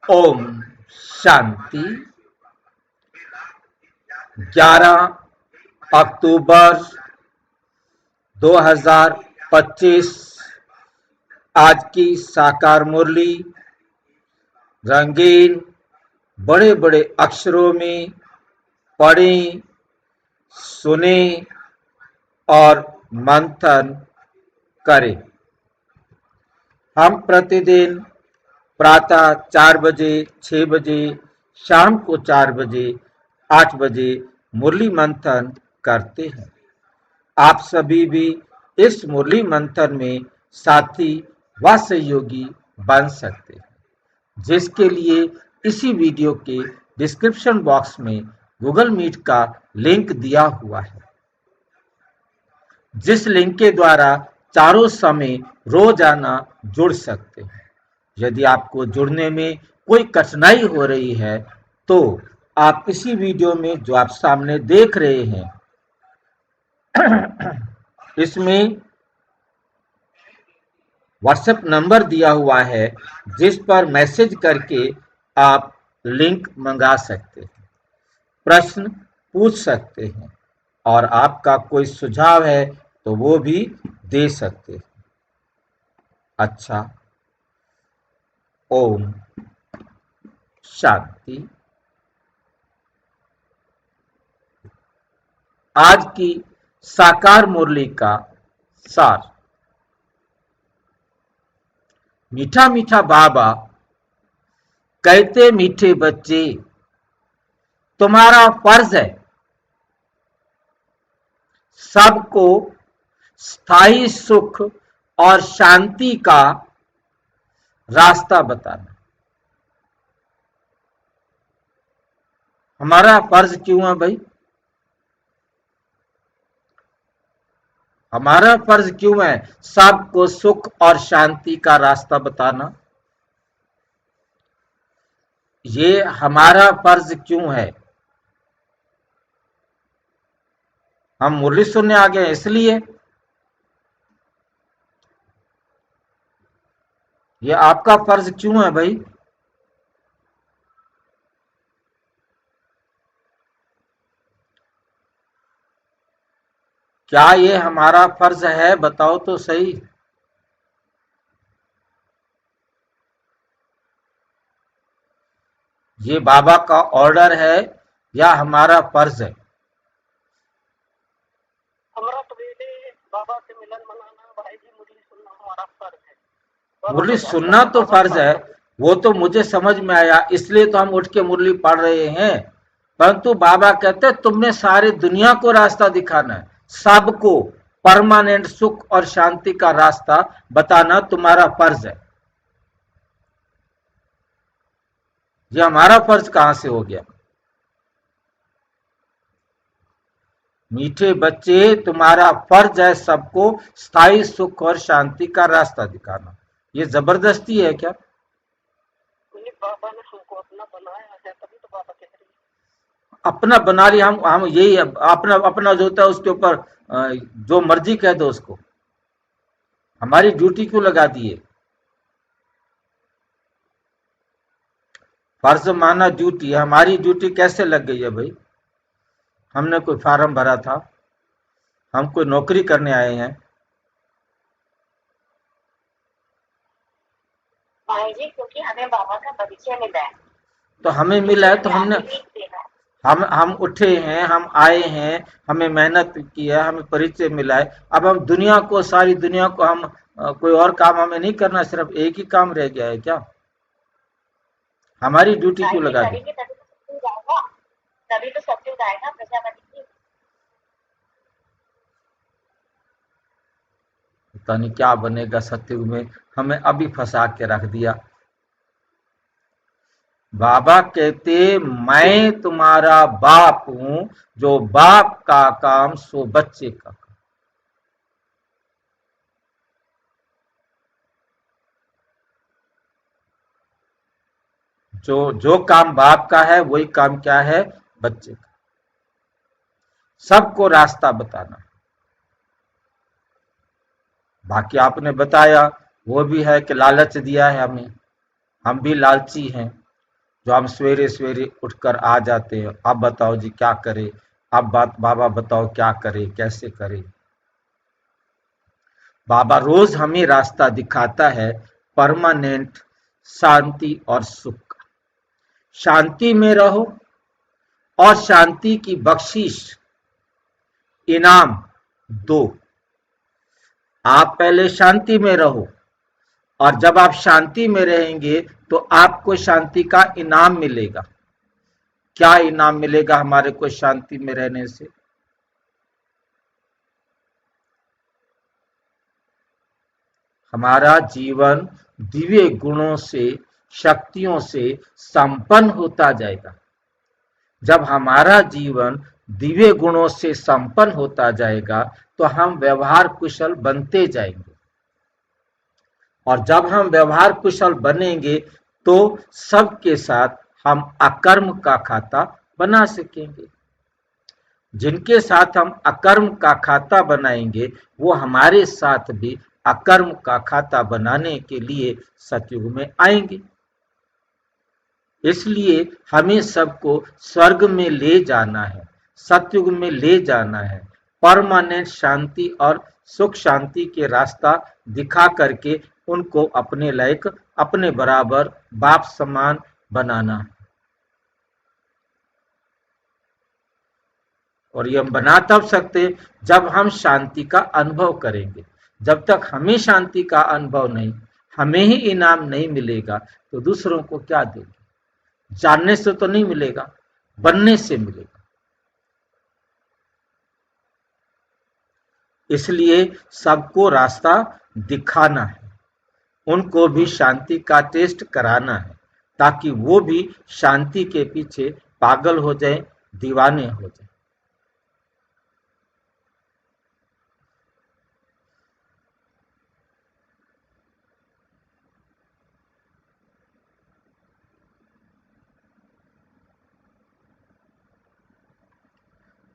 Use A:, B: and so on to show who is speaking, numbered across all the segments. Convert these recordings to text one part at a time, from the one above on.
A: ओम शांति। 11 अक्टूबर 2025 आज की साकार मुरली रंगीन बड़े बड़े अक्षरों में पढ़ें, सुने और मंथन करें। हम प्रतिदिन प्रातः 4 बजे, 6 बजे, शाम को 4 बजे, 8 बजे मुरली मंथन करते हैं। आप सभी भी इस मुरली मंथन में साथी व सहयोगी बन सकते हैं, जिसके लिए इसी वीडियो के डिस्क्रिप्शन बॉक्स में गूगल मीट का लिंक दिया हुआ है, जिस लिंक के द्वारा चारों समय रोजाना जुड़ सकते हैं। यदि आपको जुड़ने में कोई कठिनाई हो रही है तो आप इसी वीडियो में जो आप सामने देख रहे हैं इसमें व्हाट्सएप नंबर दिया हुआ है, जिस पर मैसेज करके आप लिंक मंगा सकते हैं, प्रश्न पूछ सकते हैं और आपका कोई सुझाव है तो वो भी दे सकते हैं। अच्छा, ओम शांति। आज की साकार मुरली का सार। मीठा मीठा बाबा कहते, मीठे बच्चे तुम्हारा फर्ज है सबको स्थायी सुख और शांति का रास्ता बताना। हमारा फर्ज क्यों है भाई? हमारा फर्ज क्यों है सबको सुख और शांति का रास्ता बताना? ये हमारा फर्ज क्यों है? हम मुरली सुनने आ गए इसलिए। ये आपका फर्ज क्यों है भाई? क्या ये हमारा फर्ज है? बताओ तो सही। ये बाबा का ऑर्डर है या हमारा फर्ज है?
B: हमारा तो बेटे बाबा से मिलन मनाना, भाई जी मुरली सुनना हमारा फर्ज है।
A: मुरली सुनना तो फर्ज है, वो तो मुझे समझ में आया, इसलिए तो हम उठ के मुरली पढ़ रहे हैं। परंतु बाबा कहते हैं तुमने सारी दुनिया को रास्ता दिखाना है, सबको परमानेंट सुख और शांति का रास्ता बताना तुम्हारा फर्ज है। ये हमारा फर्ज कहां से हो गया? मीठे बच्चे तुम्हारा फर्ज है सबको स्थायी सुख और शांति का रास्ता दिखाना। ये जबरदस्ती है क्या?
B: बाबा ने हमको अपना बनाया है, तभी तो बाबा कह रही है।
A: अपना बना लिया, हम यही अपना अपना जो होता है उसके ऊपर जो मर्जी कह दो उसको। हमारी ड्यूटी क्यों लगा दिए? फर्ज माना ड्यूटी, हमारी ड्यूटी कैसे लग गई है भाई? हमने कोई फार्म भरा था? हम कोई नौकरी करने आए हैं?
B: भाई जी क्योंकि हमें बाबा का परिचय मिला है,
A: तो हमें मिला है तो हमने हम उठे हैं, हम आए हैं, हमें मेहनत की है, हमें परिचय मिला है। अब हम दुनिया को, सारी दुनिया को हम कोई और काम हमें नहीं करना, सिर्फ एक ही काम रह गया है क्या? हमारी ड्यूटी क्यों लगा दी?
B: तभी तो सत्युग आएगा प्रजापति की।
A: पता नहीं क्या बनेगा सत्युग में, हमें अभी फंसा के रख दिया। बाबा कहते मैं तुम्हारा बाप हूं, जो बाप का काम सो बच्चे का काम। जो काम बाप का है वही काम क्या है? बच्चे का। सबको रास्ता बताना। बाकी आपने बताया वो भी है कि लालच दिया है हमें, हम भी लालची हैं, जो हम सवेरे सवेरे उठकर आ जाते हैं, अब बताओ जी क्या करें, अब बाबा बताओ क्या करें, कैसे करें। बाबा रोज हमें रास्ता दिखाता है परमानेंट शांति और सुख का। शांति में रहो और शांति की बख्शिश इनाम दो। आप पहले शांति में रहो और जब आप शांति में रहेंगे तो आपको शांति का इनाम मिलेगा। क्या इनाम मिलेगा हमारे को शांति में रहने से? हमारा जीवन दिव्य गुणों से, शक्तियों से संपन्न होता जाएगा। जब हमारा जीवन दिव्य गुणों से संपन्न होता जाएगा तो हम व्यवहार कुशल बनते जाएंगे, और जब हम व्यवहार कुशल बनेंगे तो सबके साथ हम अकर्म का खाता बना सकेंगे। जिनके साथ हम अकर्म का खाता बनाएंगे वो हमारे साथ भी अकर्म का खाता बनाने के लिए सतयुग में आएंगे। इसलिए हमें सबको स्वर्ग में ले जाना है, सतयुग में ले जाना है, परमानेंट शांति और सुख शांति के रास्ता दिखा करके उनको अपने लायक, अपने बराबर, बाप समान बनाना है। और ये हम बना तब सकते जब हम शांति का अनुभव करेंगे। जब तक हमें शांति का अनुभव नहीं, हमें ही इनाम नहीं मिलेगा तो दूसरों को क्या देंगे? जानने से तो नहीं मिलेगा, बनने से मिलेगा। इसलिए सबको रास्ता दिखाना है, उनको भी शांति का टेस्ट कराना है, ताकि वो भी शांति के पीछे पागल हो जाए, दीवाने हो जाए।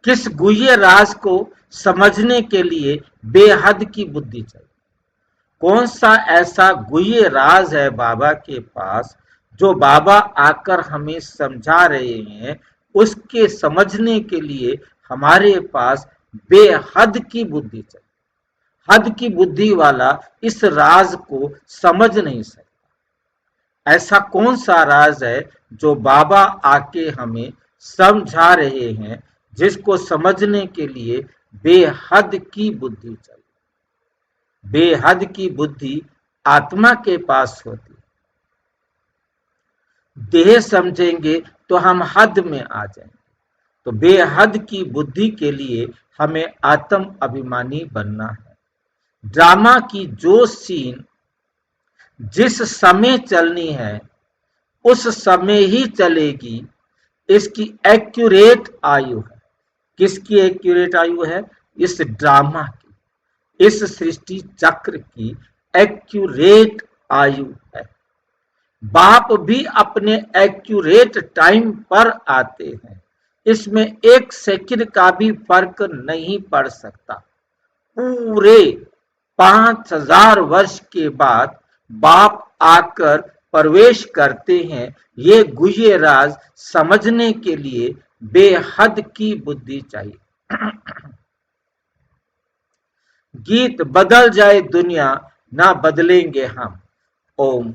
A: किस गुह्य राज को समझने के लिए बेहद की बुद्धि चाहिए? कौन सा ऐसा गुह्य राज है बाबा के पास जो बाबा आकर हमें समझा रहे हैं? उसके समझने के लिए हमारे पास बेहद की बुद्धि चाहिए। हद की बुद्धि वाला इस राज को समझ नहीं सकता। ऐसा कौन सा राज है जो बाबा आके हमें समझा रहे हैं, जिसको समझने के लिए बेहद की बुद्धि चाहिए? बेहद की बुद्धि आत्मा के पास होती। देह समझेंगे तो हम हद में आ जाएंगे। तो बेहद की बुद्धि के लिए हमें आत्म अभिमानी बनना है। ड्रामा की जो सीन जिस समय चलनी है उस समय ही चलेगी, इसकी एक्यूरेट आयु है। किसकी एक्यूरेट आयु है? इस ड्रामा की, इस सृष्टि चक्र की एक्यूरेट आयु है। बाप भी अपने एक्यूरेट टाइम पर आते हैं, इसमें एक सेकंड का भी फर्क नहीं पड़ सकता। पूरे 5000 वर्ष के बाद बाप आकर प्रवेश करते हैं। ये गुह्य राज समझने के लिए बेहद की बुद्धि चाहिए। गीत बदल जाए दुनिया, ना बदलेंगे हम। ओम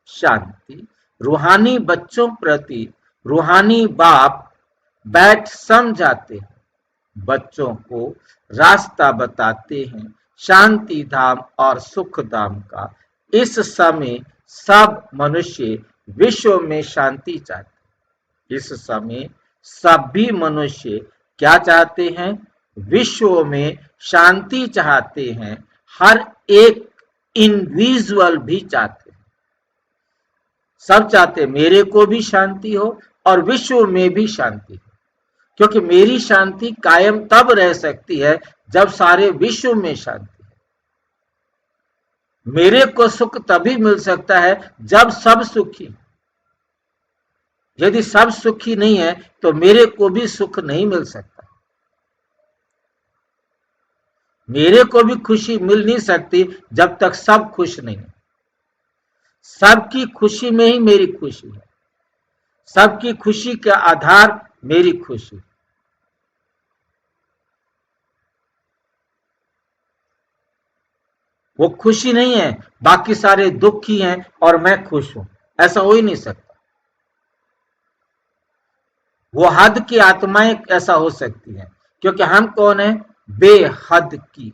A: शांति। रूहानी बच्चों प्रति रूहानी बाप बैठ समझाते हैं, बच्चों को रास्ता बताते हैं शांति धाम और सुख धाम का। इस समय सब मनुष्य विश्व में शांति चाहते। इस समय सभी मनुष्य क्या चाहते हैं? विश्व में शांति चाहते हैं। हर एक इंडिविजुअल भी चाहते हैं, सब चाहते मेरे को भी शांति हो और विश्व में भी शांति हो, क्योंकि मेरी शांति कायम तब रह सकती है जब सारे विश्व में शांति है। मेरे को सुख तभी मिल सकता है जब सब सुखी। यदि सब सुखी नहीं है तो मेरे को भी सुख नहीं मिल सकता। मेरे को भी खुशी मिल नहीं सकती जब तक सब खुश नहीं है। सबकी खुशी में ही मेरी खुशी है। सबकी खुशी का आधार मेरी खुशी। वो खुशी नहीं है, बाकी सारे दुखी हैं और मैं खुश हूं, ऐसा हो ही नहीं सकता। वो हद की आत्माएं ऐसा हो सकती हैं, क्योंकि हम कौन है? बेहद की।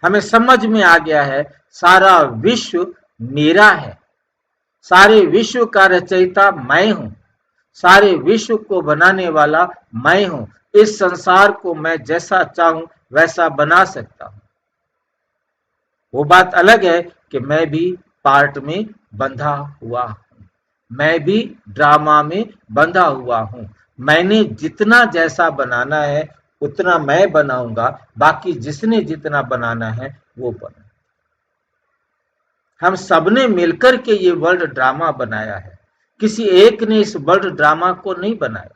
A: हमें समझ में आ गया है सारा विश्व मेरा है, सारे विश्व का रचयिता मैं हूं, सारे विश्व को बनाने वाला मैं हूं। इस संसार को मैं जैसा चाहूं वैसा बना सकता हूं। वो बात अलग है कि मैं भी पार्ट में बंधा हुआ हूं, मैं भी ड्रामा में बंधा हुआ हूं। मैंने जितना जैसा बनाना है उतना मैं बनाऊंगा, बाकी जिसने जितना बनाना है वो बना। हम सबने मिलकर के ये वर्ल्ड ड्रामा बनाया है, किसी एक ने इस वर्ल्ड ड्रामा को नहीं बनाया।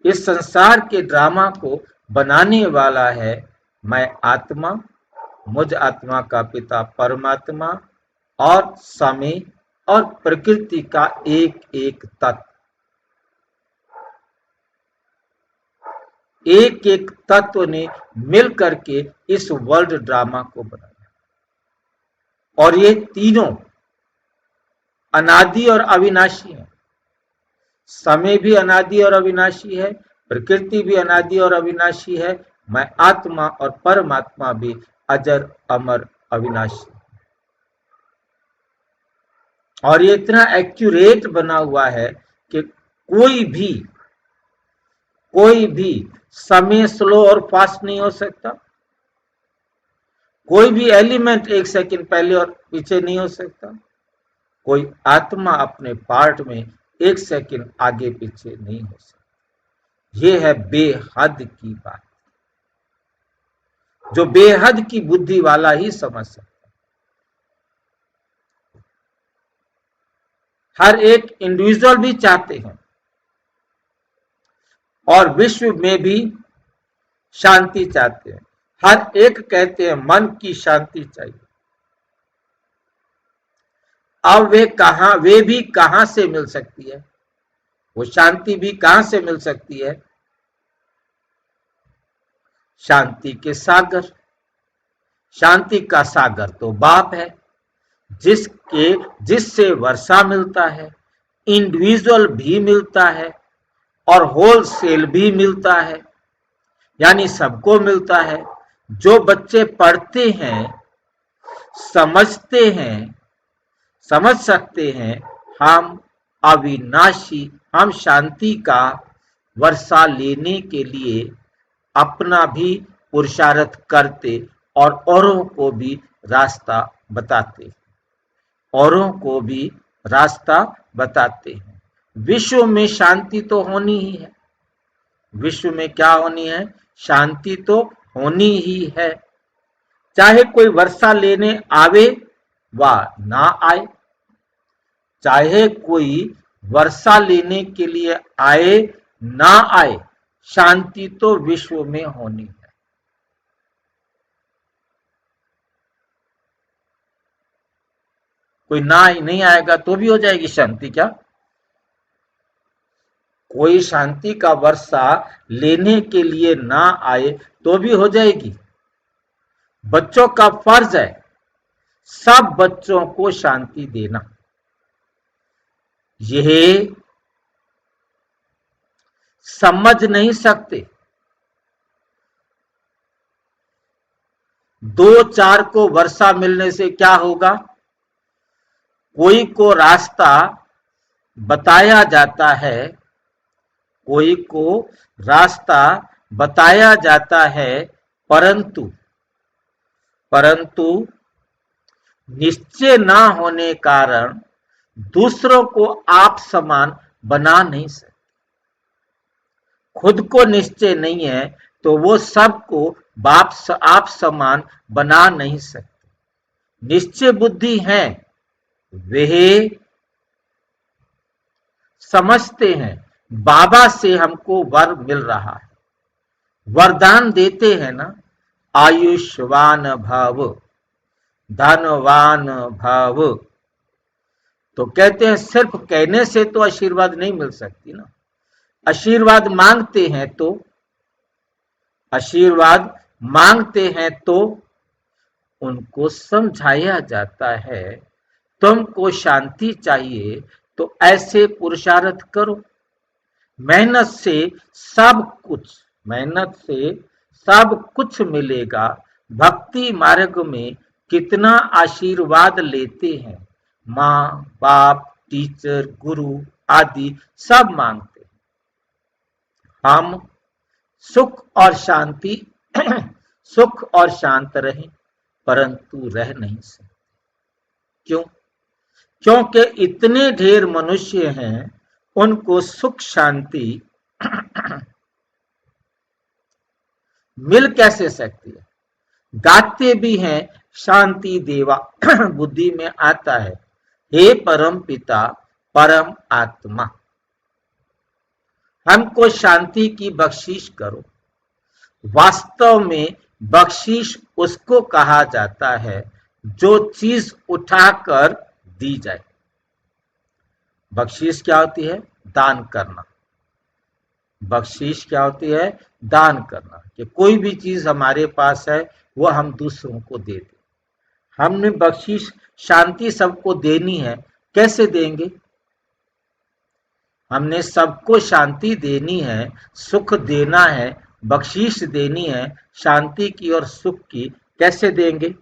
A: इस संसार के ड्रामा को बनाने वाला है मैं आत्मा, मुझ आत्मा का पिता परमात्मा और समय और प्रकृति का एक एक तत्व। एक एक तत्व ने मिल करके इस वर्ल्ड ड्रामा को बनाया, और ये तीनों अनादि और अविनाशी है। समय भी अनादि और अविनाशी है, प्रकृति भी अनादि और अविनाशी है, मैं आत्मा और परमात्मा भी अजर अमर अविनाशी। और ये इतना एक्यूरेट बना हुआ है कि कोई भी समय स्लो और फास्ट नहीं हो सकता, कोई भी एलिमेंट एक सेकंड पहले और पीछे नहीं हो सकता, कोई आत्मा अपने पार्ट में एक सेकंड आगे पीछे नहीं हो सकता। ये है बेहद की बात, जो बेहद की बुद्धि वाला ही समझ सकता। हर एक इंडिविजुअल भी चाहते हैं और विश्व में भी शांति चाहते हैं। हर एक कहते हैं मन की शांति चाहिए। अब वे भी कहां से मिल सकती है? वो शांति भी कहां से मिल सकती है? शांति के सागर। शांति का सागर तो बाप है, जिससे वर्षा मिलता है, इंडिविजुअल भी मिलता है और होलसेल भी मिलता है, यानी सबको मिलता है। जो बच्चे पढ़ते हैं, समझते हैं, समझ सकते हैं हम अविनाशी, हम शांति का वर्षा लेने के लिए अपना भी पुरुषार्थ करते और औरों को भी रास्ता बताते, औरों को भी रास्ता बताते हैं। विश्व में शांति तो होनी ही है। विश्व में क्या होनी है? शांति तो होनी ही है, चाहे कोई वर्षा लेने आवे व ना आए, चाहे कोई वर्षा लेने के लिए आए ना आए, शांति तो विश्व में होनी है। कोई ना ही नहीं आएगा तो भी हो जाएगी शांति क्या? कोई शांति का वर्षा लेने के लिए ना आए तो भी हो जाएगी। बच्चों का फर्ज है सब बच्चों को शांति देना। यह समझ नहीं सकते। दो चार को वर्षा मिलने से क्या होगा? कोई को रास्ता बताया जाता है, कोई को रास्ता बताया जाता है, परंतु निश्चय ना होने कारण दूसरों को आप समान बना नहीं सकते। खुद को निश्चय नहीं है तो वो सबको आप समान बना नहीं सकते। निश्चय बुद्धि है, वे समझते हैं बाबा से हमको वर मिल रहा है, वरदान देते हैं ना, आयुष्मान भव, धनवान भव, तो कहते हैं सिर्फ कहने से तो आशीर्वाद नहीं मिल सकती ना। आशीर्वाद मांगते हैं तो आशीर्वाद मांगते हैं तो उनको समझाया जाता है, तुमको शांति चाहिए तो ऐसे पुरुषार्थ करो, मेहनत से सब कुछ मेहनत से सब कुछ मिलेगा। भक्ति मार्ग में कितना आशीर्वाद लेते हैं, माँ बाप टीचर गुरु आदि सब मांगते हैं। हम सुख और शांति सुख और शांत रहें, परंतु रह नहीं सकते। क्यों? क्योंकि इतने ढेर मनुष्य हैं, उनको सुख शांति मिल कैसे सकती है? गाते भी हैं शांति देवा बुद्धि में आता है, हे परम पिता परम आत्मा, हमको शांति की बख्शीश करो। वास्तव में बख्शीश उसको कहा जाता है जो चीज उठाकर दी जाए। बख्शीश क्या होती है? दान करना। बख्शीश क्या होती है? दान करना, कि कोई भी चीज हमारे पास है वो हम दूसरों को दे दें। हमने बख्शीश शांति सबको देनी है, कैसे देंगे? हमने सबको शांति देनी है, सुख देना है, बख्शीश देनी है शांति की और सुख की, कैसे देंगे?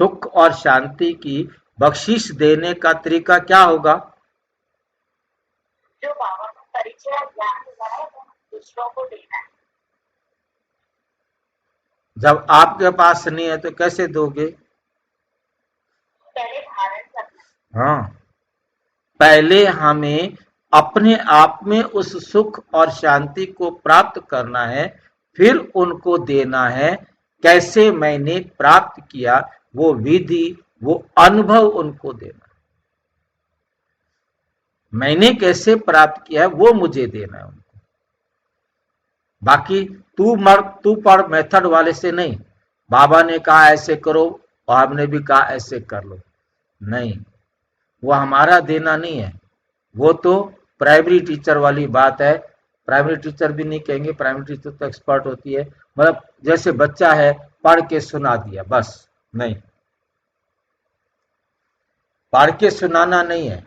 A: सुख और शांति की बख्शीश देने का तरीका क्या होगा?
B: जो बाबा का परिचय ज्ञान हुआ है वो दूसरों को देना है।
A: जब आपके पास नहीं है तो कैसे दोगे?
B: पहले धारण करना।
A: हाँ, पहले हमें अपने आप में उस सुख और शांति को प्राप्त करना है, फिर उनको देना है। कैसे मैंने प्राप्त किया, वो विधि वो अनुभव उनको देना। मैंने कैसे प्राप्त किया है वो मुझे देना है उनको। बाकी तू पढ़ मेथड वाले से नहीं, बाबा ने कहा ऐसे करो और हमने भी कहा ऐसे कर लो, नहीं, वो हमारा देना नहीं है। वो तो प्राइमरी टीचर वाली बात है। प्राइमरी टीचर भी नहीं कहेंगे, प्राइमरी टीचर तो एक्सपर्ट होती है, मतलब जैसे बच्चा है पढ़ के सुना दिया बस, नहीं, पढ़ के सुनाना नहीं है,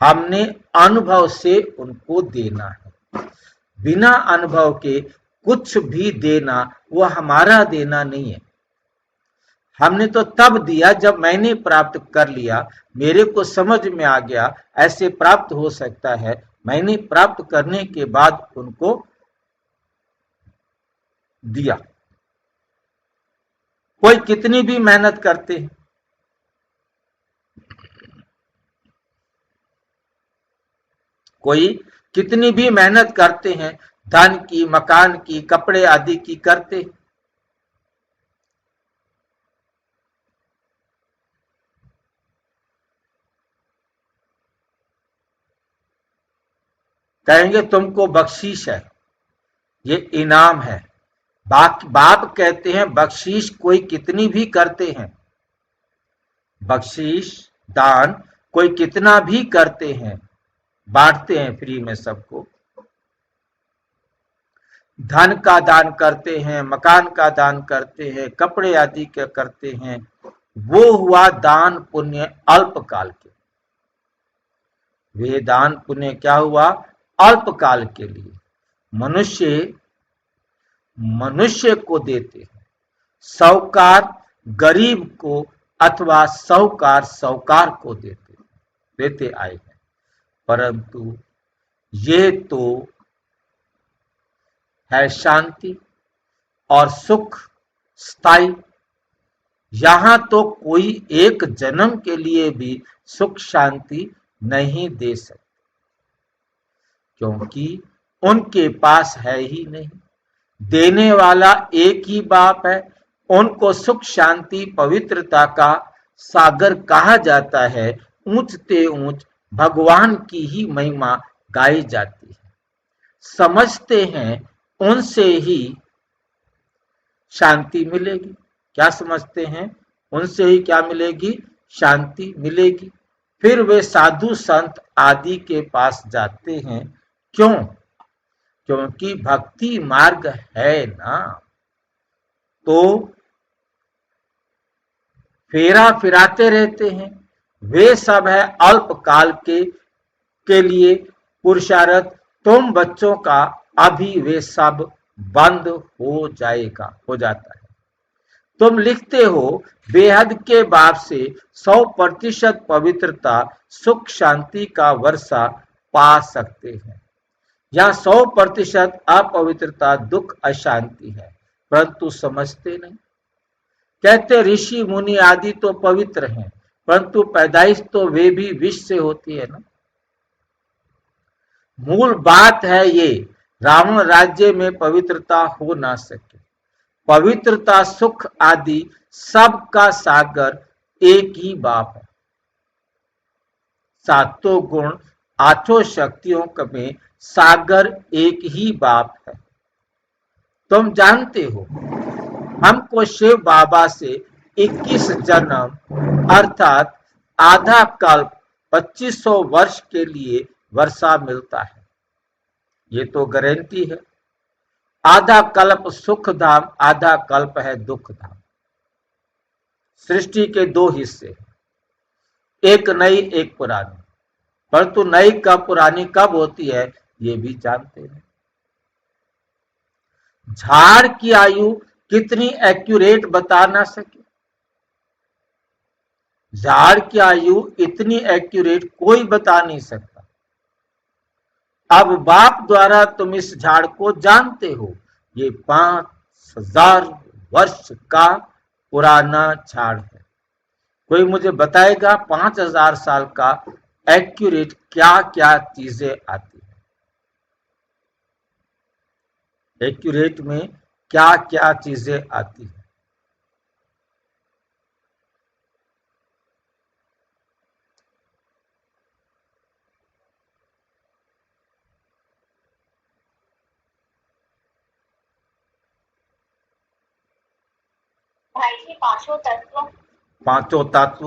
A: हमने अनुभव से उनको देना है। बिना अनुभव के कुछ भी देना वो हमारा देना नहीं है। हमने तो तब दिया जब मैंने प्राप्त कर लिया, मेरे को समझ में आ गया ऐसे प्राप्त हो सकता है, मैंने प्राप्त करने के बाद उनको दिया। कोई कितनी भी मेहनत करते हैं, कोई कितनी भी मेहनत करते हैं, धन की, मकान की, कपड़े आदि की करते हैं, कहेंगे तुमको बख्शीश है, ये इनाम है। बाप कहते हैं बख्शीश कोई कितनी भी करते हैं, बख्शीश दान कोई कितना भी करते हैं, बांटते हैं फ्री में सबको, धन का दान करते हैं, मकान का दान करते हैं, कपड़े आदि के करते हैं, वो हुआ दान पुण्य अल्पकाल के। वे दान पुण्य क्या हुआ? अल्पकाल के लिए। मनुष्य को देते हैं, साहूकार गरीब को अथवा साहूकार को देते आए हैं, परंतु ये तो है शांति और सुख स्थायी। यहां तो कोई एक जन्म के लिए भी सुख शांति नहीं दे सकते, क्योंकि उनके पास है ही नहीं। देने वाला एक ही बाप है, उनको सुख शांति पवित्रता का सागर कहा जाता है। ऊंचते ऊंच भगवान की ही महिमा गाई जाती है। समझते हैं उनसे ही शांति मिलेगी। क्या समझते हैं? उनसे ही क्या मिलेगी? शांति मिलेगी। फिर वे साधु संत आदि के पास जाते हैं। क्यों? क्योंकि भक्ति मार्ग है ना। तो फेरा फिराते रहते हैं। वे सब है अल्पकाल के लिए पुरुषार्थ। तुम बच्चों का अभी वे सब बंद हो जाता है। तुम लिखते हो बेहद के बाप से 100% पवित्रता सुख शांति का वर्षा पा सकते हैं। यहाँ 100% अपवित्रता दुख अशांति है, परंतु समझते नहीं। कहते ऋषि मुनि आदि तो पवित्र हैं, परंतु पैदाइश तो वे भी विष से होती है ना। मूल बात है ये, रावण राज्य में पवित्रता हो ना सके। पवित्रता सुख आदि सबका सागर एक ही बाप है। सातों गुण आठों शक्तियों में सागर एक ही बाप है। तुम जानते हो हमको शिव बाबा से 21 जन्म अर्थात आधा कल्प 2500 वर्ष के लिए वर्षा मिलता है। ये तो गारंटी है। आधा कल्प सुख धाम, आधा कल्प है दुख धाम। सृष्टि के दो हिस्से, एक नई एक पुरानी। परंतु नई कब पुरानी कब होती है ये भी जानते हैं। झाड़ की आयु कितनी एक्यूरेट बता ना सके। झाड़ की आयु इतनी एक्यूरेट कोई बता नहीं सकता। अब बाप द्वारा तुम इस झाड़ को जानते हो। ये 5000 वर्ष का पुराना झाड़ है। कोई मुझे बताएगा 5000 साल का एक्यूरेट क्या क्या चीजें आती है? एक्यूरेट में क्या क्या चीजें आती है?
B: भाई जी पांचों तत्व,
A: पांचों तत्व,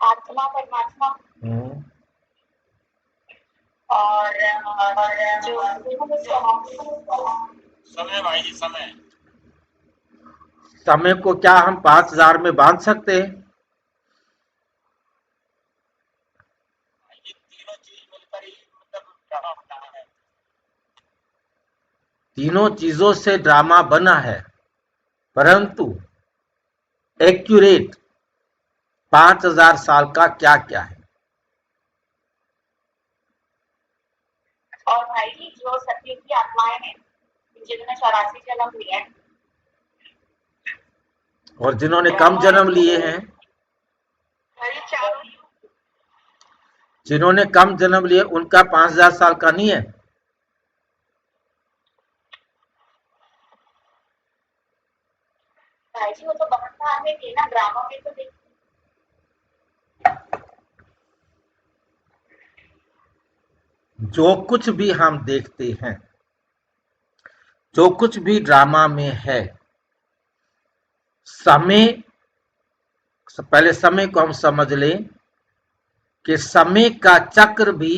B: आत्मा परमात्मा और जो
C: समय भाई जी समय
A: समय को क्या हम 5000 में बांध सकते हैं?
C: ये तीनों चीज मिलकर ही मतलब ड्रामा बना है।
A: तीनों चीजों से ड्रामा बना है, परंतु एक्यूरेट 5000 साल का क्या क्या है?
B: और भाई जी जो सतयुग की आत्माएं हैं जिन्होंने 84 जन्म लिया है
A: और जिन्होंने कम जन्म लिए हैं,
B: भाई चारों
A: जिन्होंने कम जन्म लिए उनका 5000 साल का नहीं है।
B: भाई जी वो तो बहुत बार में थे ना, ड्रामा में तो देख
A: जो कुछ भी हम देखते हैं, जो कुछ भी ड्रामा में है, समय, पहले समय को हम समझ लें कि समय का चक्र भी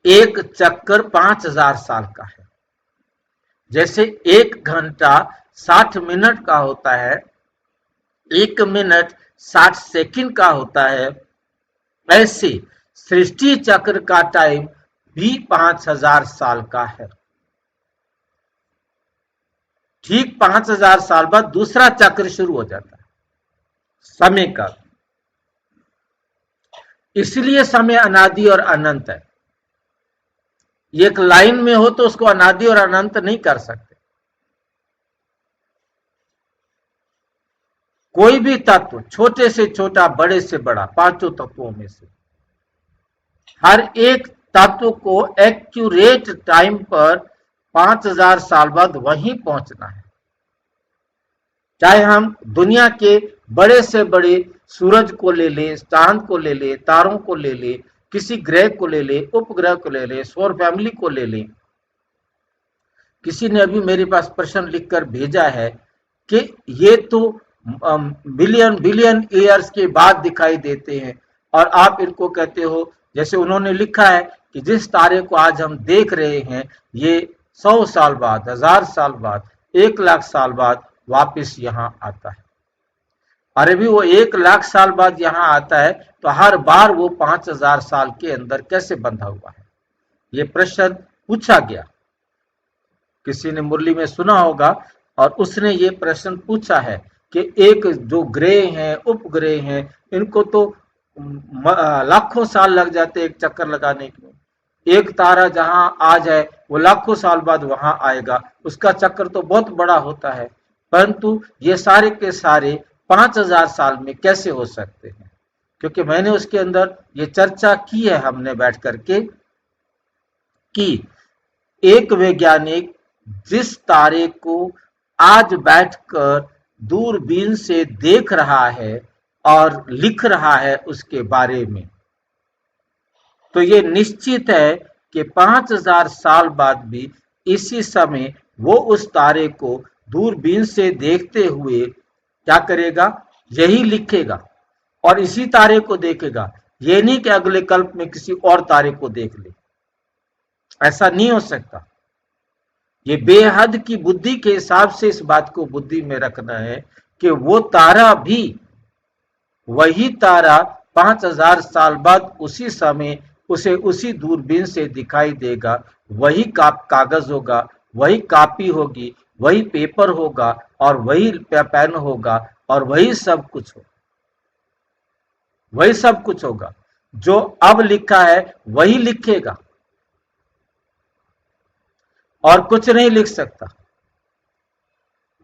A: एक चक्कर 5000 साल का है। जैसे 1 घंटा 60 मिनट का होता है, 1 मिनट 60 सेकंड का होता है, ऐसे सृष्टि चक्र का टाइम भी 5000 साल का है। ठीक 5000 साल बाद दूसरा चक्र शुरू हो जाता है समय का। इसलिए समय अनादि और अनंत है। एक लाइन में हो तो उसको अनादि और अनंत नहीं कर सकते। कोई भी तत्व, छोटे से छोटा बड़े से बड़ा, पांचों तत्वों में से हर एक तत्व को एक्यूरेट टाइम पर 5000 साल बाद वहीं पहुंचना है। चाहे हम दुनिया के बड़े से बड़े सूरज को ले ले, चांद को ले ले, तारों को ले ले, किसी ग्रह को ले ले, उपग्रह को ले ले, सौर फैमिली को ले ले, किसी ने अभी मेरे पास प्रश्न लिखकर भेजा है कि ये तो बिलियन बिलियन ईयर्स के बाद दिखाई देते हैं और आप इनको कहते हो, जैसे उन्होंने लिखा है कि जिस तारे को आज हम देख रहे हैं ये 100 साल बाद, 1000 साल बाद, 1 लाख साल बाद वापस यहाँ आता है। अरे भी वो 1 लाख साल बाद यहाँ आता है तो हर बार वो 5000 साल के अंदर कैसे बंधा हुआ है? ये प्रश्न पूछा गया, किसी ने मुरली में सुना होगा और उसने ये प्रश्न पूछा है कि एक जो ग्रह हैं, उपग्रह हैं, इनको तो लाखों साल लग जाते एक चक्कर लगाने में। एक तारा जहां आ जाए वो लाखों साल बाद वहां आएगा, उसका चक्कर तो बहुत बड़ा होता है, परंतु ये सारे के सारे 5000 साल में कैसे हो सकते हैं? क्योंकि मैंने उसके अंदर ये चर्चा की है हमने बैठ करके कि एक वैज्ञानिक जिस तारे को आज बैठकर दूरबीन से देख रहा है और लिख रहा है उसके बारे में, तो ये निश्चित है कि 5000 साल बाद भी इसी समय वो उस तारे को दूरबीन से देखते हुए क्या करेगा? यही लिखेगा और इसी तारे को देखेगा। ये नहीं कि अगले कल्प में किसी और तारे को देख ले, ऐसा नहीं हो सकता। ये बेहद की बुद्धि के हिसाब से इस बात को बुद्धि में रखना है कि वो तारा भी वही तारा 5000 साल बाद उसी समय उसे उसी दूरबीन से दिखाई देगा, वही कागज होगा, वही कॉपी होगी, वही पेपर होगा और वही पेन होगा और वही सब कुछ होगा, वही सब कुछ होगा। जो अब लिखा है वही लिखेगा और कुछ नहीं लिख सकता।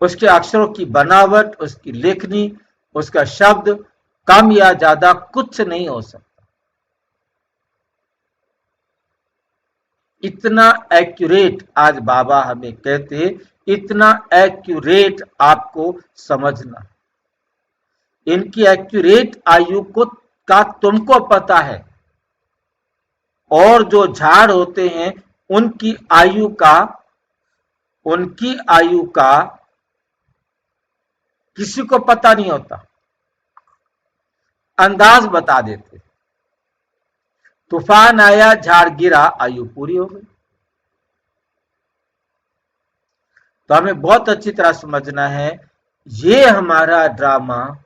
A: उसके अक्षरों की बनावट, उसकी लेखनी, उसका शब्द कम या ज्यादा कुछ नहीं हो सकता। इतना एक्यूरेट आज बाबा हमें कहते, इतना एक्यूरेट आपको समझना। इनकी एक्यूरेट आयु को का तुमको पता है, और जो झाड़ होते हैं उनकी आयु का किसी को पता नहीं होता, अंदाज बता देते। तूफान आया, झाड़ गिरा, आयु पूरी हो गई। तो हमें बहुत अच्छी तरह समझना है, ये हमारा ड्रामा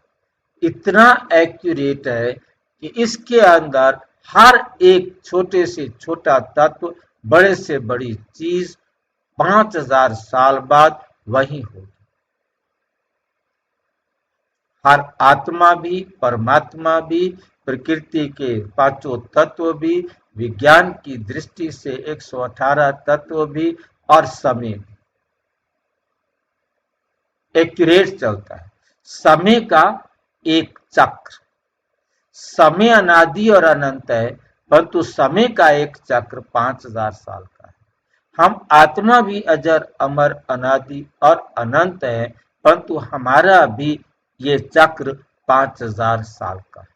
A: इतना एक्यूरेट है कि इसके अंदर हर एक छोटे से छोटा तत्व, बड़े से बड़ी चीज 5000 साल बाद वही होगी। हर आत्मा भी, परमात्मा भी, प्रकृति के पांचों तत्व भी, विज्ञान की दृष्टि से 118 तत्व भी और समय भी एक्यूरेट चलता है। समय का एक चक्र, समय अनादि और अनंत है, परंतु समय का एक चक्र 5000 साल का है। हम आत्मा भी अजर अमर अनादि और अनंत है, परंतु हमारा भी ये चक्र 5000 साल का है।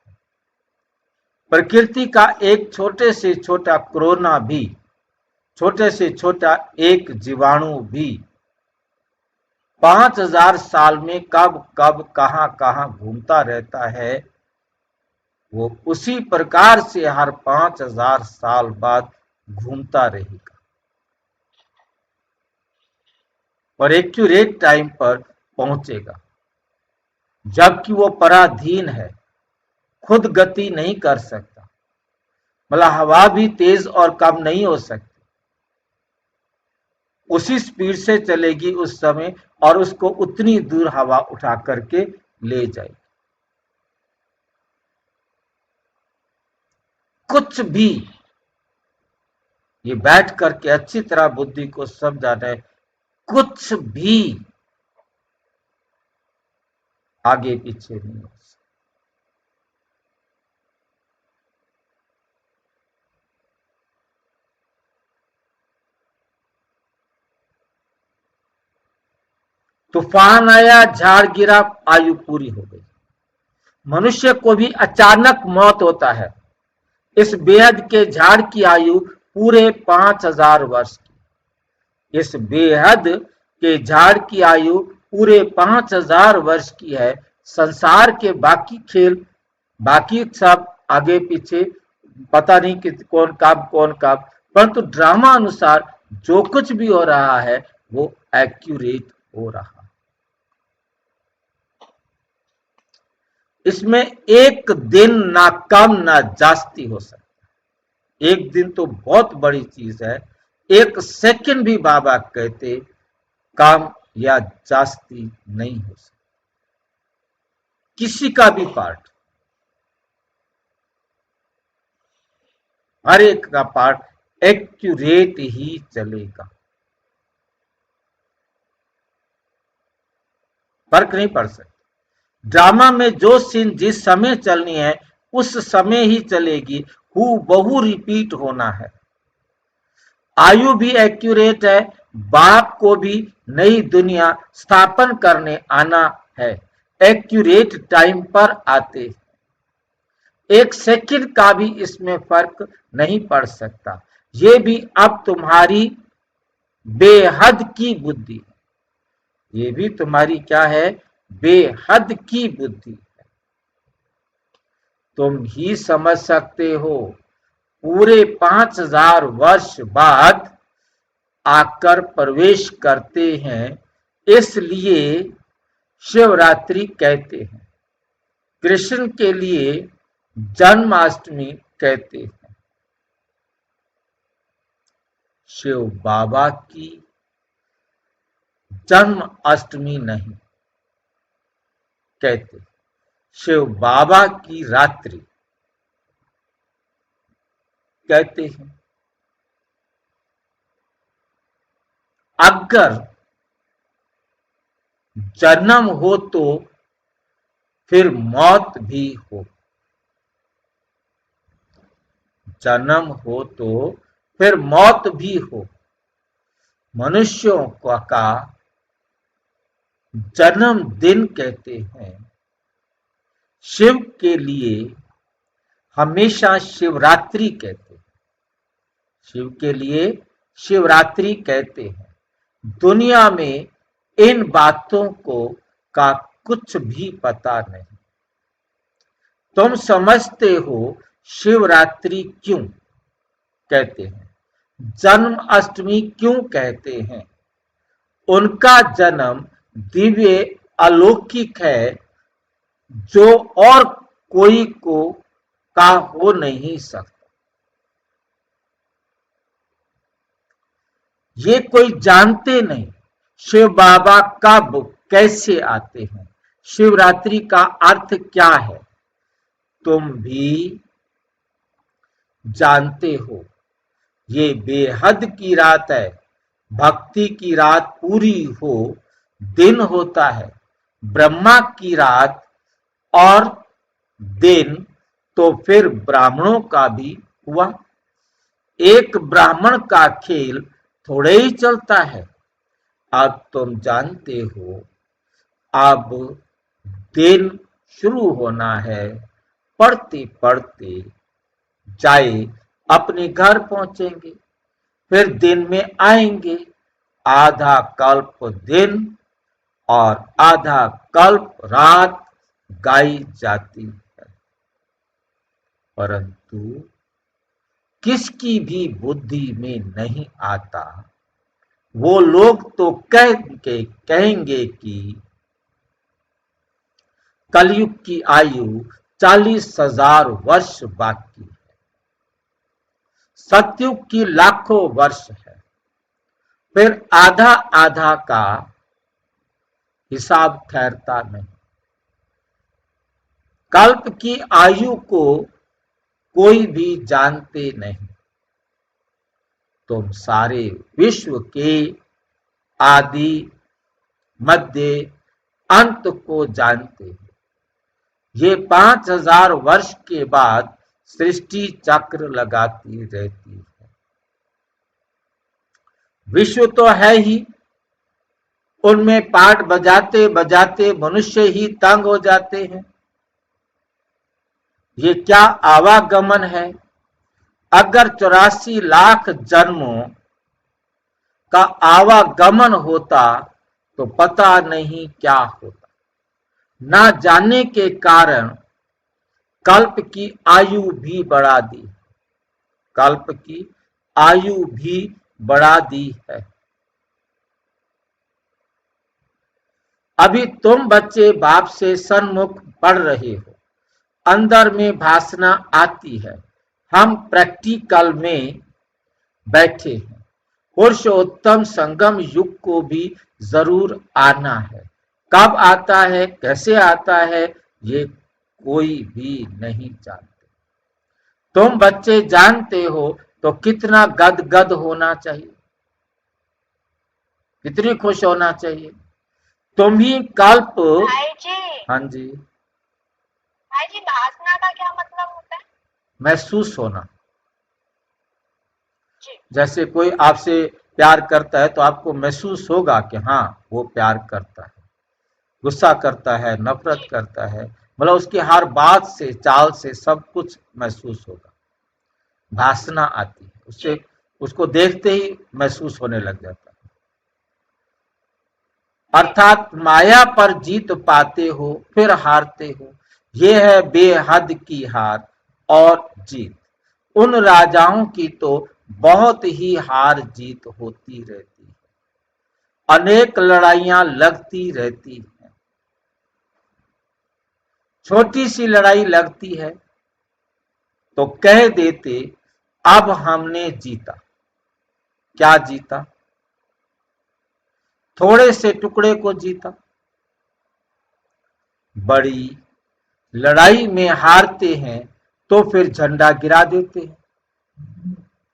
A: प्रकृति का एक छोटे से छोटा कोरोना भी, छोटे से छोटा एक जीवाणु भी 5000 साल में कब कब कहां कहां घूमता रहता है, वो उसी प्रकार से हर 5000 साल बाद घूमता रहेगा और एक्यूरेट टाइम पर पहुंचेगा। जबकि वो पराधीन है, खुद गति नहीं कर सकता, मतलब हवा भी तेज और कम नहीं हो सकती, उसी स्पीड से चलेगी उस समय और उसको उतनी दूर हवा उठा करके ले जाएगी। कुछ भी, ये बैठ करके अच्छी तरह बुद्धि को समझाना है, कुछ भी आगे पीछे नहीं हो सकता। तूफान आया, झाड़ गिरा, आयु पूरी हो गई। मनुष्य को भी अचानक मौत होता है। इस बेहद के झाड़ की आयु पूरे 5000 वर्ष की, इस बेहद के झाड़ की आयु पूरे 5000 वर्ष की है। संसार के बाकी खेल, बाकी सब आगे पीछे, पता नहीं कि कौन कब, परंतु ड्रामा अनुसार जो कुछ भी हो रहा है वो एक्यूरेट हो रहा है। इसमें एक दिन ना कम ना जास्ती हो सकता। एक दिन तो बहुत बड़ी चीज है, एक सेकंड भी बाबा कहते कम या जास्ती नहीं हो सकता, किसी का भी पार्ट, हर एक का पार्ट एक्यूरेट ही चलेगा, फर्क नहीं पड़ सकता। ड्रामा में जो सीन जिस समय चलनी है उस समय ही चलेगी, हूबहू रिपीट होना है। आयु भी एक्यूरेट है, बाप को भी नई दुनिया स्थापन करने आना है, एक्यूरेट टाइम पर आते। एक सेकंड का भी इसमें फर्क नहीं पड़ सकता। ये भी अब तुम्हारी बेहद की बुद्धि, ये भी तुम्हारी क्या है, बेहद की बुद्धि है। तुम ही समझ सकते हो, पूरे 5000 वर्ष बाद आकर प्रवेश करते हैं, इसलिए शिवरात्रि कहते हैं। कृष्ण के लिए जन्माष्टमी कहते हैं। शिव बाबा की जन्म अष्टमी नहीं कहते, शिव बाबा की रात्रि कहते हैं। अगर जन्म हो तो फिर मौत भी हो, जन्म हो तो फिर मौत भी हो। मनुष्यों का जन्म दिन कहते हैं। शिव के लिए हमेशा शिवरात्रि कहते हैं, शिव के लिए शिवरात्रि कहते हैं। दुनिया में इन बातों को का कुछ भी पता नहीं। तुम समझते हो शिवरात्रि क्यों कहते हैं, जन्म अष्टमी क्यों कहते हैं। उनका जन्म दिव्य अलौकिक है, जो और कोई को का हो नहीं सकता। ये कोई जानते नहीं शिव बाबा कब कैसे आते हैं, शिवरात्रि का अर्थ क्या है। तुम भी जानते हो, ये बेहद की रात है। भक्ति की रात पूरी हो दिन होता है, ब्रह्मा की रात और दिन तो फिर ब्राह्मणों का भी हुआ। एक ब्राह्मण का खेल थोड़े ही चलता है। अब तुम जानते हो, अब दिन शुरू होना है। पढ़ते पढ़ते जाए अपने घर पहुंचेंगे, फिर दिन में आएंगे। आधा कल्प दिन और आधा कल्प रात गाई जाती है, परंतु किसकी भी बुद्धि में नहीं आता। वो लोग तो कहेंगे कि कलयुग की आयु 40,000 वर्ष बाकी है, सतयुग की लाखों वर्ष है। फिर आधा आधा का हिसाब ठहरता नहीं। कल्प की आयु को कोई भी जानते नहीं। तुम सारे विश्व के आदि मध्य अंत को जानते हो। ये 5000 वर्ष के बाद सृष्टि चक्र लगाती रहती है। विश्व तो है ही, उनमें पाठ बजाते बजाते मनुष्य ही तंग हो जाते हैं। ये क्या आवागमन है। अगर 84 लाख जन्मों का आवागमन होता तो पता नहीं क्या होता। ना जानने के कारण कल्प की आयु भी बढ़ा दी, कल्प की आयु भी बढ़ा दी है। अभी तुम बच्चे बाप से सन्मुख पढ़ रहे हो, अंदर में भाषणा आती है, हम प्रैक्टिकल में बैठे हैं। पुरुषोत्तम संगम युग को भी जरूर आना है। कब आता है, कैसे आता है, ये कोई भी नहीं जानते। तुम बच्चे जानते हो तो कितना गदगद होना चाहिए, कितनी खुश होना चाहिए। तुम ही कल्प।
B: भाई जी,
A: हाँ जी।
B: भाई जी, भाषणा का क्या मतलब होता है?
A: महसूस होना।
B: जी।
A: जैसे कोई आपसे प्यार करता है तो आपको महसूस होगा कि हाँ वो प्यार करता है, गुस्सा करता है, नफरत
B: जी।
A: करता है, मतलब उसकी हर बात से, चाल से सब कुछ महसूस होगा। भासना आती है उससे,
B: जी।
A: उसको देखते ही महसूस होने लग जाता है। अर्थात माया पर जीत पाते हो फिर हारते हो, ये है बेहद की हार और जीत। उन राजाओं की तो बहुत ही हार जीत होती रहती है, अनेक लड़ाइयां लगती रहती हैं। छोटी सी लड़ाई लगती है तो कह देते अब हमने जीता। क्या जीता? थोड़े से टुकड़े को जीता। बड़ी लड़ाई में हारते हैं तो फिर झंडा गिरा देते हैं।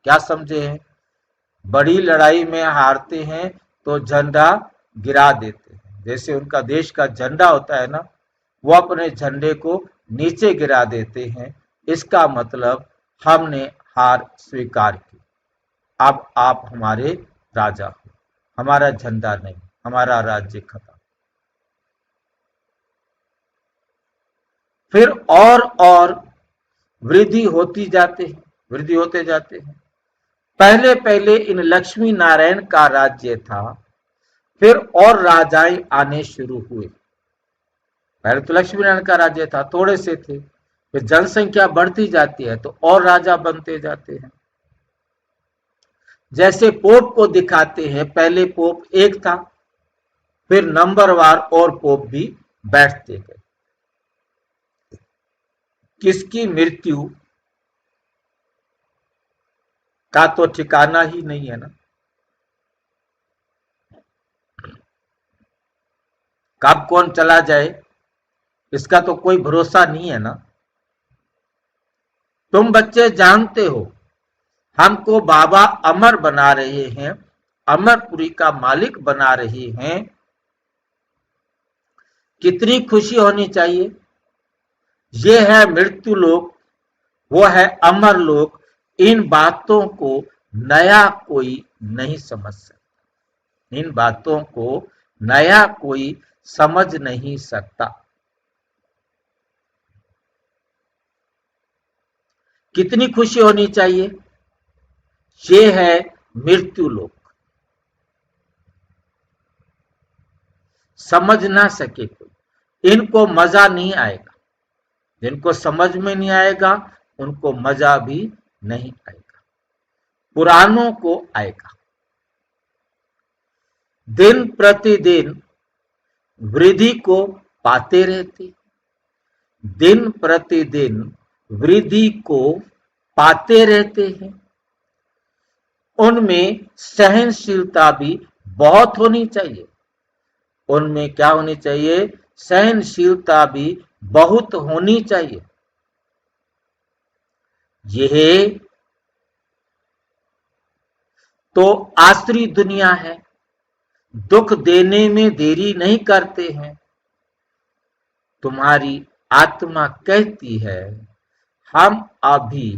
A: क्या समझे हैं? बड़ी लड़ाई में हारते हैं तो झंडा गिरा देते हैं। जैसे उनका देश का झंडा होता है ना, वो अपने झंडे को नीचे गिरा देते हैं। इसका मतलब हमने हार स्वीकार की, अब आप हमारे राजा हो, हमारा झंडा नहीं, हमारा राज्य खत्म। फिर और वृद्धि होती जाते हैं, वृद्धि होते जाते हैं। पहले पहले इन लक्ष्मी नारायण का राज्य था, फिर और राजाएं आने शुरू हुए। पहले तो लक्ष्मी नारायण का राज्य था, थोड़े से थे, फिर जनसंख्या बढ़ती जाती है तो और राजा बनते जाते हैं। जैसे पोप को दिखाते हैं, पहले पोप एक था, फिर नंबरवार और पोप भी बैठते गए। किसकी मृत्यु का तो ठिकाना ही नहीं है ना, कब कौन चला जाए इसका तो कोई भरोसा नहीं है ना। तुम बच्चे जानते हो हमको बाबा अमर बना रहे हैं, अमरपुरी का मालिक बना रहे हैं। कितनी खुशी होनी चाहिए। ये है मृत्यु लोक, वो है अमर लोक। इन बातों को नया कोई नहीं समझ सकता, इन बातों को नया कोई समझ नहीं सकता। कितनी खुशी होनी चाहिए। ये है मृत्यु लोक। समझ ना सके कोई, इनको मजा नहीं आएगा। जिनको समझ में नहीं आएगा उनको मजा भी नहीं आएगा, पुरानों को आएगा। दिन प्रतिदिन वृद्धि को पाते रहते, दिन प्रतिदिन वृद्धि को पाते रहते हैं। उनमें सहनशीलता भी बहुत होनी चाहिए। उनमें क्या होनी चाहिए? सहनशीलता भी बहुत होनी चाहिए। यह तो आसरी दुनिया है, दुख देने में देरी नहीं करते हैं। तुम्हारी आत्मा कहती है हम अभी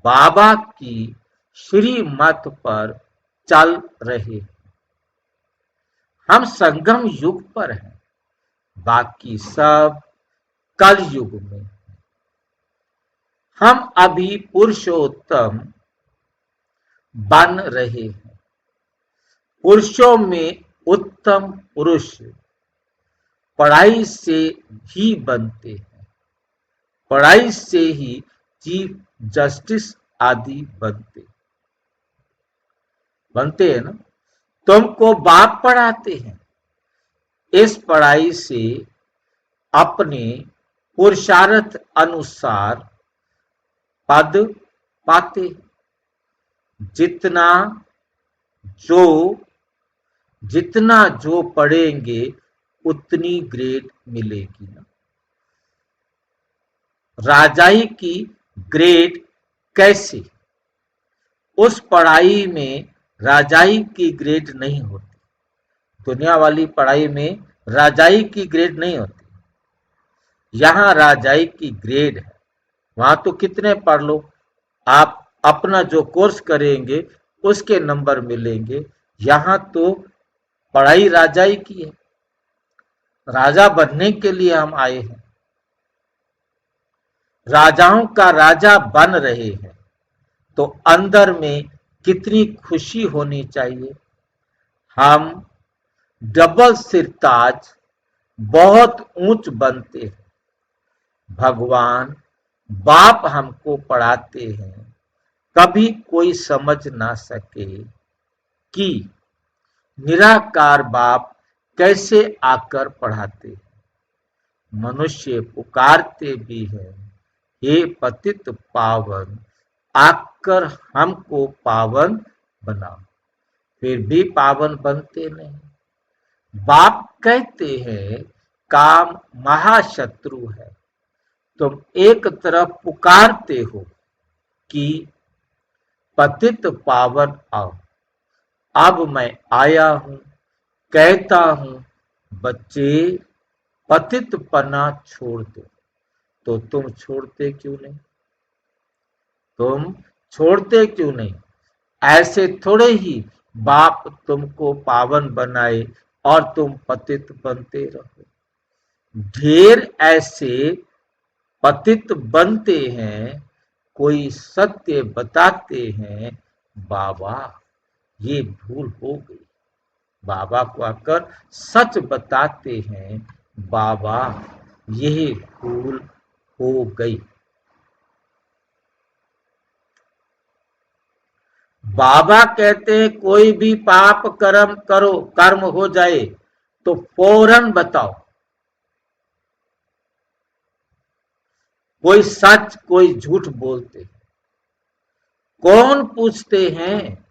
A: बाबा की श्रीमत पर चल रहे, हम संगम युग पर हैं, बाकी सब कल युग में। हम अभी पुरुषोत्तम बन रहे हैं। पुरुषों में उत्तम पुरुष पढ़ाई से ही बनते हैं, पढ़ाई से ही चीफ जस्टिस आदि बनते हैं ना। तुमको बाप पढ़ाते हैं, इस पढ़ाई से अपने पुरुषार्थ अनुसार पद पाते हैं। जितना जो पढ़ेंगे उतनी ग्रेड मिलेगी ना। राजाई की ग्रेड कैसे? उस पढ़ाई में राजाई की ग्रेड नहीं होती, दुनिया वाली पढ़ाई में राजाई की ग्रेड नहीं होती, यहां राजाई की ग्रेड है। वहां तो कितने पढ़ लो, आप अपना जो कोर्स करेंगे उसके नंबर मिलेंगे। यहां तो पढ़ाई राजाई की है, राजा बनने के लिए हम आए हैं, राजाओं का राजा बन रहे हैं, तो अंदर में कितनी खुशी होनी चाहिए। हम डबल सिरताज बहुत ऊंच बनते हैं। भगवान बाप हमको पढ़ाते हैं, कभी कोई समझ ना सके कि निराकार बाप कैसे आकर पढ़ाते हैं। मनुष्य पुकारते भी हैं, हे पतित पावन आकर हमको पावन बनाओ, फिर भी पावन बनते नहीं। बाप कहते हैं काम महाशत्रु है। तुम एक तरफ पुकारते हो कि पतित पावन आओ, अब मैं आया हूं, कहता हूं बच्चे पतित पना छोड़ दो, तो तुम छोड़ते क्यों नहीं? तुम छोड़ते क्यों नहीं? ऐसे थोड़े ही बाप तुमको पावन बनाए और तुम पतित बनते रहो। ढेर ऐसे पतित बनते हैं, कोई सत्य बताते हैं, बाबा ये भूल हो गई, बाबा को आकर सच बताते हैं, बाबा यह भूल हो गई। बाबा कहते हैं कोई भी पाप कर्म हो जाए तो फौरन बताओ, कोई सच कोई झूठ बोलते, कौन पूछते हैं?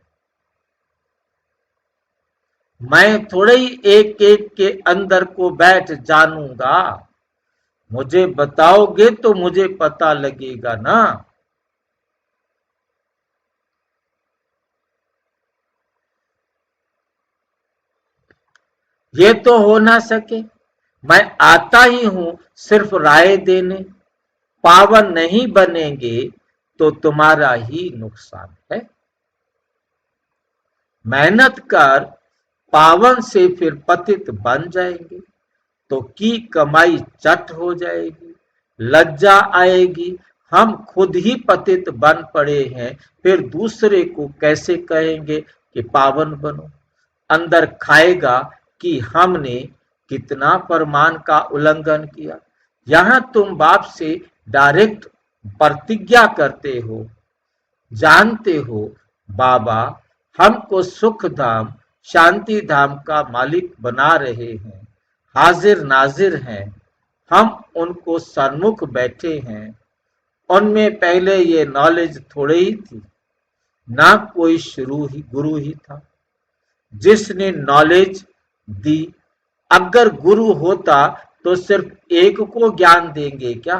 A: मैं थोड़े ही एक एक के अंदर को बैठ जानूंगा, मुझे बताओगे तो मुझे पता लगेगा ना। ये तो हो ना सके, मैं आता ही हूं सिर्फ राय देने, पावन नहीं बनेंगे तो तुम्हारा ही नुकसान है। मेहनत कर पावन से फिर पतित बन जाएंगे तो की कमाई चट हो जाएगी, लज्जा आएगी, हम खुद ही पतित बन पड़े हैं, फिर दूसरे को कैसे कहेंगे कि पावन बनो। अंदर खाएगा कि हमने कितना फरमान का उल्लंघन किया। यहां तुम बाप से डायरेक्ट प्रतिज्ञा करते हो, जानते हो बाबा हमको सुख धाम शांति धाम का मालिक बना रहे हैं, हाजिर नाजिर हैं, हम उनको सन्मुख बैठे हैं। उनमें पहले ये नॉलेज थोड़े ही थी, ना कोई गुरु ही था जिसने नॉलेज दी। अगर गुरु होता तो सिर्फ एक को ज्ञान देंगे क्या?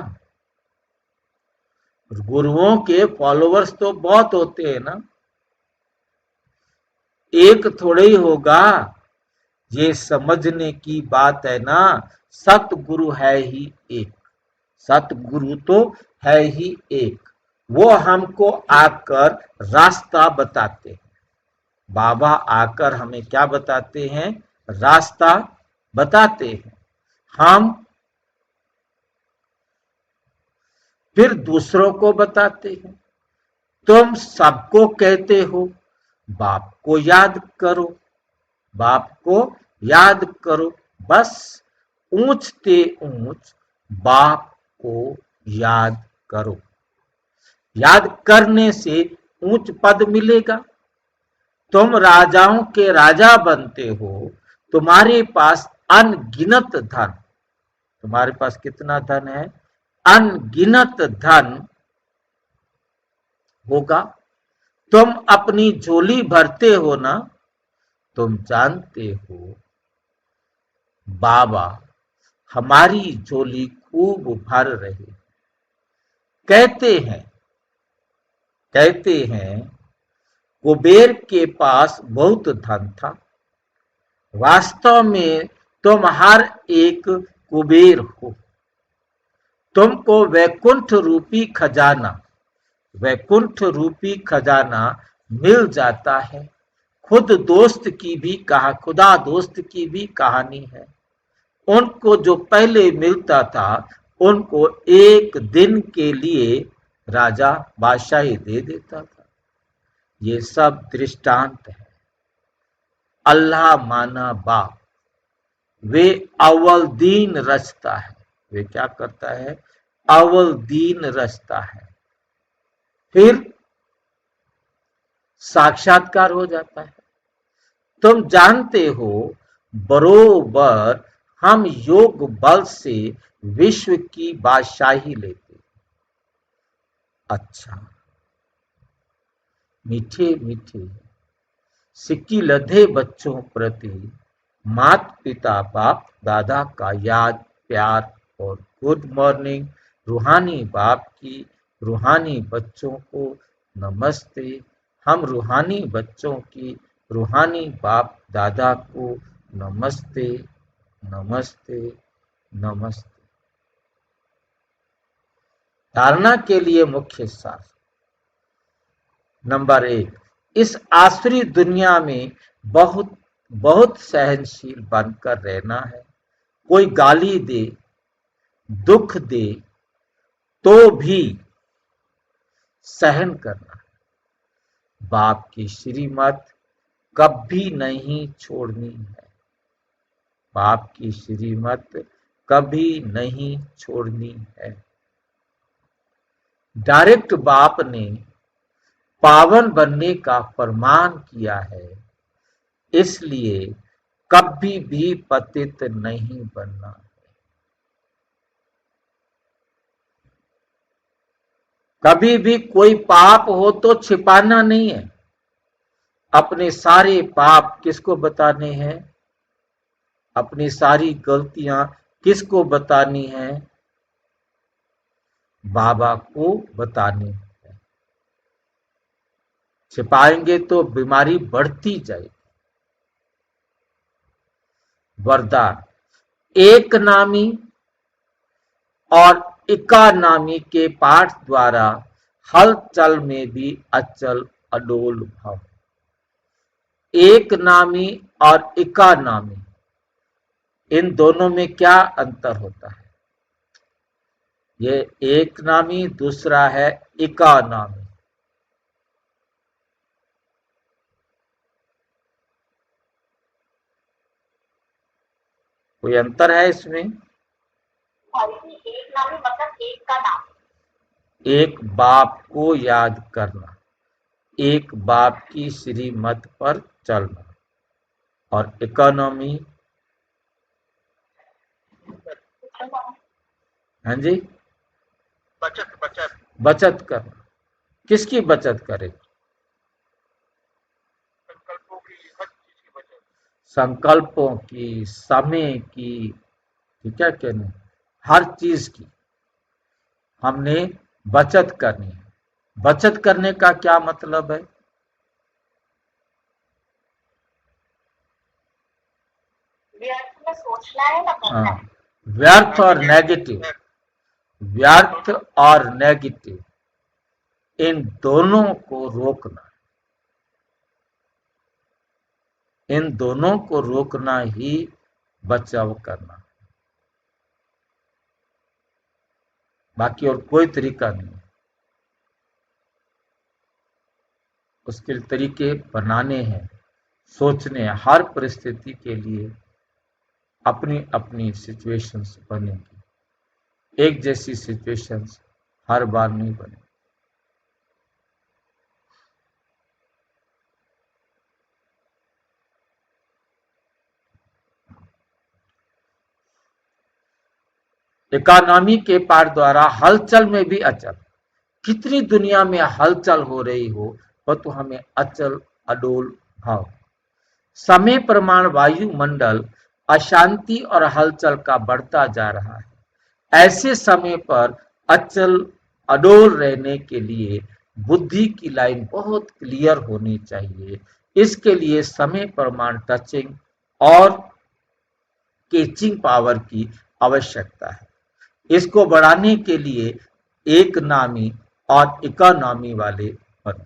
A: गुरुओं के फॉलोअर्स तो बहुत होते हैं ना, एक थोड़े ही होगा। ये समझने की बात है ना, सतगुरु है ही एक, सतगुरु तो है ही एक, वो हमको आकर रास्ता बताते हैं। बाबा आकर हमें क्या बताते हैं? रास्ता बताते हैं। हम फिर दूसरों को बताते हैं। तुम सबको कहते हो बाप को याद करो, बाप को याद करो। बस ऊंचते ऊंच बाप को याद करो। याद करने से ऊंच पद मिलेगा। तुम राजाओं के राजा बनते हो। तुम्हारे पास अनगिनत धन, तुम्हारे पास कितना धन है? अनगिनत धन होगा। तुम अपनी झोली भरते हो ना। तुम जानते हो बाबा हमारी झोली खूब भर रही। कहते हैं कुबेर के पास बहुत धन था। वास्तव में तुम हर एक कुबेर हो। तुमको वैकुंठ रूपी खजाना मिल जाता है। खुदा दोस्त की भी कहानी है। उनको जो पहले मिलता था उनको एक दिन के लिए राजा बादशाही दे देता था। ये सब दृष्टांत है। अल्लाह माना बाप वे अव्वल दीन रचता है। वे क्या करता है? अव्वल दीन रचता है। फिर साक्षात्कार हो जाता है। तुम जानते हो बरोबर हम योग बल से विश्व की बादशाही लेते। अच्छा, मीठे मीठे सिक्की लधे बच्चों प्रति माता पिता बाप दादा का याद प्यार और गुड मॉर्निंग। रूहानी बाप की रूहानी बच्चों को नमस्ते। हम रूहानी बच्चों की रूहानी बाप दादा को नमस्ते नमस्ते नमस्ते। धारणा के लिए मुख्य सार। नंबर 1, इस आसुरी दुनिया में बहुत बहुत सहनशील बनकर रहना है। कोई गाली दे, दुख दे तो भी सहन करना। बाप की श्रीमत कभी नहीं छोड़नी है। बाप की श्रीमत कभी नहीं छोड़नी है। डायरेक्ट बाप ने पावन बनने का फरमान किया है, इसलिए कभी भी पतित नहीं बनना। कभी भी कोई पाप हो तो छिपाना नहीं है। अपने सारे पाप किसको बताने हैं? अपनी सारी गलतियां किसको बतानी है? बाबा को बतानी है। छिपाएंगे तो बीमारी बढ़ती जाएगी। वरदान, एक नामी और इका नामी के पाठ द्वारा हलचल में भी अचल अडोल भाव। एक नामी और इका नामी, इन दोनों में क्या अंतर होता है? ये एक नामी, दूसरा है इका नामी। कोई अंतर है इसमें?
B: एक नामी मतलब एक का नाम।
A: एक बाप को याद करना, एक बाप की श्रीमत पर चलना। और इकोनॉमी, हाँ जी, बचत करना। किसकी बचत करें?
C: संकल्पों की, हर चीज की बचत।
A: संकल्पों की, समय की, ठीक है क्या नहीं, हर चीज की हमने बचत करनी है। बचत करने का क्या मतलब है?
B: व्यर्थ में सोचना है ना करना
A: हाँ,
B: है।
A: व्यर्थ और नेगेटिव, व्यर्थ और नेगेटिव, इन दोनों को रोकना। इन दोनों को रोकना ही बचाव करना। बाकी और कोई तरीका नहीं। उसके तरीके बनाने हैं, सोचने हर परिस्थिति के लिए अपनी अपनी सिचुएशंस बनेगी, एक जैसी सिचुएशंस हर बार नहीं बने। इकोनॉमी के पार्ट द्वारा हलचल में भी अचल। कितनी दुनिया में हलचल हो रही हो, वह तो हमें अचल अडोल भाव। समय प्रमाण वायुमंडल अशांति और हलचल का बढ़ता जा रहा है। ऐसे समय पर अचल अडोल रहने के लिए बुद्धि की लाइन बहुत क्लियर होनी चाहिए। इसके लिए समय प्रमाण टचिंग और कैचिंग पावर की आवश्यकता है। इसको बढ़ाने के लिए एक नामी और इकोनॉमी वाले बनो।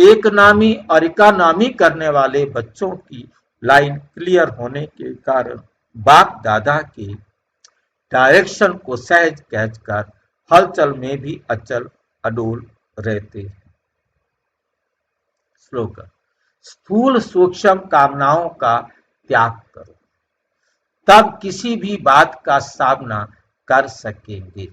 A: एक नामी और इकोनॉमी करने वाले बच्चों की लाइन क्लियर होने के कारण बाप दादा के डायरेक्शन को सहज कैच कर हलचल में भी अचल अडोल रहते हैं। स्लोगन, स्थूल सूक्ष्म कामनाओं का त्याग करो, तब किसी भी बात का सामना कर सकेंगे।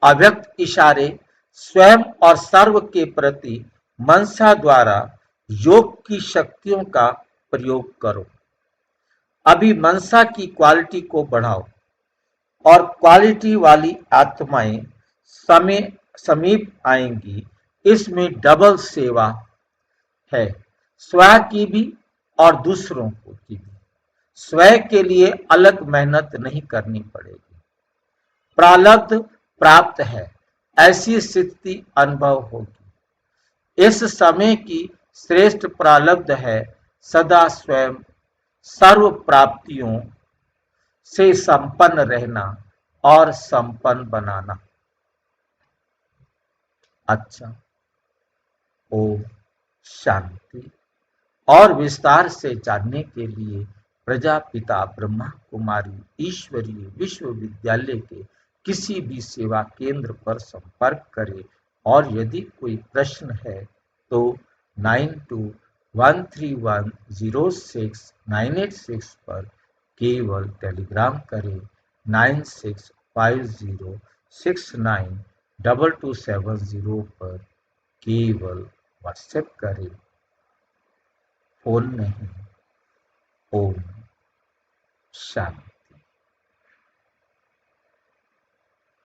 A: अव्यक्त इशारे स्वयं और सर्व के प्रति मनसा द्वारा योग की शक्तियों का प्रयोग करो। अभी मनसा की क्वालिटी को बढ़ाओ और क्वालिटी वाली आत्माएं समय समीप आएंगी। इसमें डबल सेवा है, स्वयं की भी और दूसरों को की भी। स्वयं के लिए अलग मेहनत नहीं करनी पड़ेगी। प्रारब्ध प्राप्त है, ऐसी स्थिति अनुभव होगी। इस समय की श्रेष्ठ प्रारब्ध है सदा स्वयं सर्व प्राप्तियों से संपन्न रहना और संपन्न बनाना। अच्छा, ओम शांति। और विस्तार से जानने के लिए प्रजापिता ब्रह्मा कुमारी ईश्वरीय विश्वविद्यालय के किसी भी सेवा केंद्र पर संपर्क करें और यदि कोई प्रश्न है तो 9213106986 पर केवल टेलीग्राम करें। 9650692270 पर केवल व्हाट्सएप करें, फोन नहीं। ओम शांति।